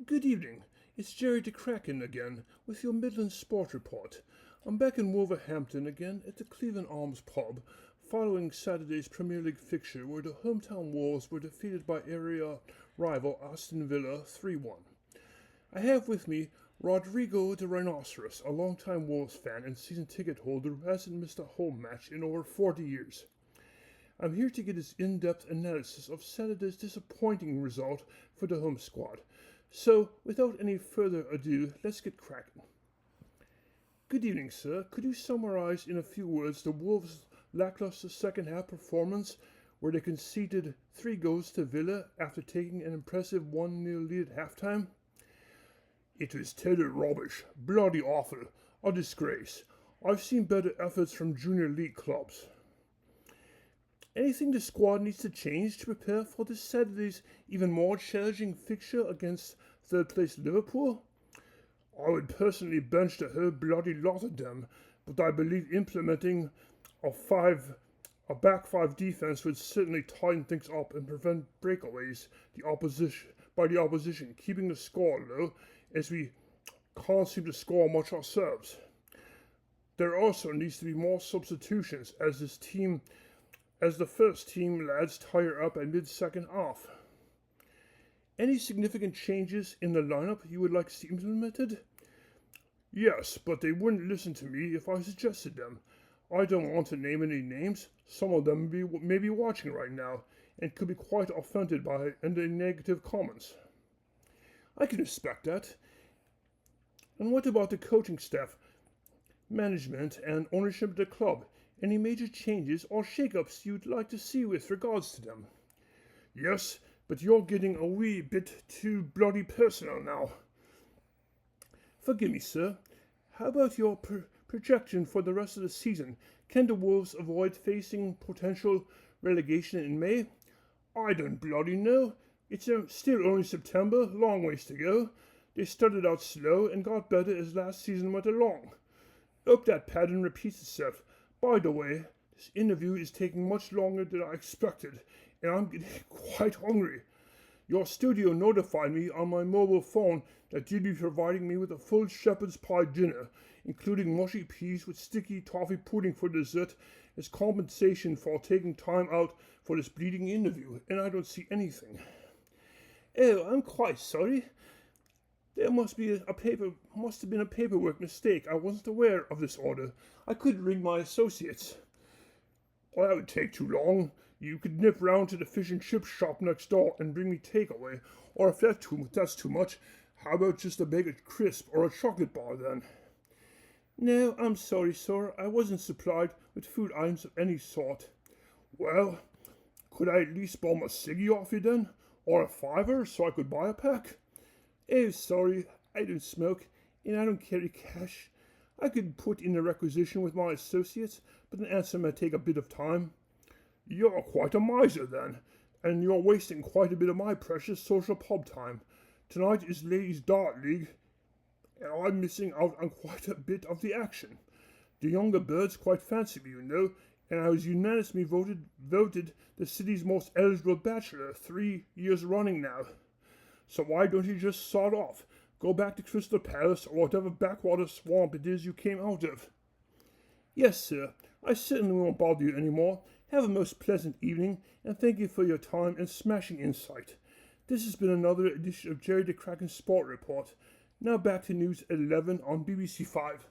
Good evening. It's Jerry the Kraken again with your Midland Sport Report. I'm back in Wolverhampton again at the Cleveland Arms pub following Saturday's Premier League fixture where the hometown Wolves were defeated by area rival Aston Villa 3-1. I have with me Rodrigo the Rhinoceros, a longtime Wolves fan and season ticket holder who hasn't missed a home match in over 40 years. I'm here to get his in-depth analysis of Saturday's disappointing result for the home squad. So, without any further ado, let's get cracking. Good evening, sir. Could you summarize in a few words the Wolves' lackluster second-half performance where they conceded 3 goals to Villa after taking an impressive 1-0 lead at halftime? It was total rubbish. Bloody awful. A disgrace. I've seen better efforts from junior league clubs. Anything the squad needs to change to prepare for this Saturday's even more challenging fixture against third-place Liverpool? I would personally bench the whole bloody lot of them, but I believe implementing a back five defense would certainly tighten things up and prevent breakaways by the opposition, keeping the score low as we can't seem to score much ourselves. There also needs to be more substitutions as the first team lads tire up at mid-second half. Any significant changes in the lineup you would like to see implemented? Yes, but they wouldn't listen to me if I suggested them. I don't want to name any names. Some of them may be watching right now and could be quite offended by any negative comments. I can respect that. And what about the coaching staff, management, and ownership of the club? Any major changes or shake-ups you'd like to see with regards to them? Yes, but you're getting a wee bit too bloody personal now. Forgive me, sir. How about your projection for the rest of the season? Can the Wolves avoid facing potential relegation in May? I don't bloody know. It's still only September, long ways to go. They started out slow and got better as last season went along. Hope that pattern repeats itself. By the way, this interview is taking much longer than I expected, and I'm getting quite hungry. Your studio notified me on my mobile phone that you'd be providing me with a full shepherd's pie dinner, including mushy peas with sticky toffee pudding for dessert, as compensation for taking time out for this bleeding interview, and I don't see anything. Oh, I'm quite sorry. There must have been a paperwork mistake. I wasn't aware of this order. I could ring my associates. Well, that would take too long. You could nip round to the fish and chip shop next door and bring me takeaway. Or if that's too much, how about just a bag of crisp or a chocolate bar then? No, I'm sorry, sir. I wasn't supplied with food items of any sort. Well, could I at least bum a ciggy off you then? Or a $5 so I could buy a pack? Oh, sorry, I don't smoke, and I don't carry cash. I could put in a requisition with my associates, but an answer may take a bit of time. You're quite a miser then, and you're wasting quite a bit of my precious social pub time. Tonight is Ladies' Dart League, and I'm missing out on quite a bit of the action. The younger birds quite fancy me, you know, and I was unanimously voted the city's most eligible bachelor 3 years running now. So why don't you just sod off? Go back to Crystal Palace or whatever backwater swamp it is you came out of. Yes, sir. I certainly won't bother you anymore. Have a most pleasant evening, and thank you for your time and smashing insight. This has been another edition of Jerry the Kraken Sport Report. Now back to News at 11 on BBC 5.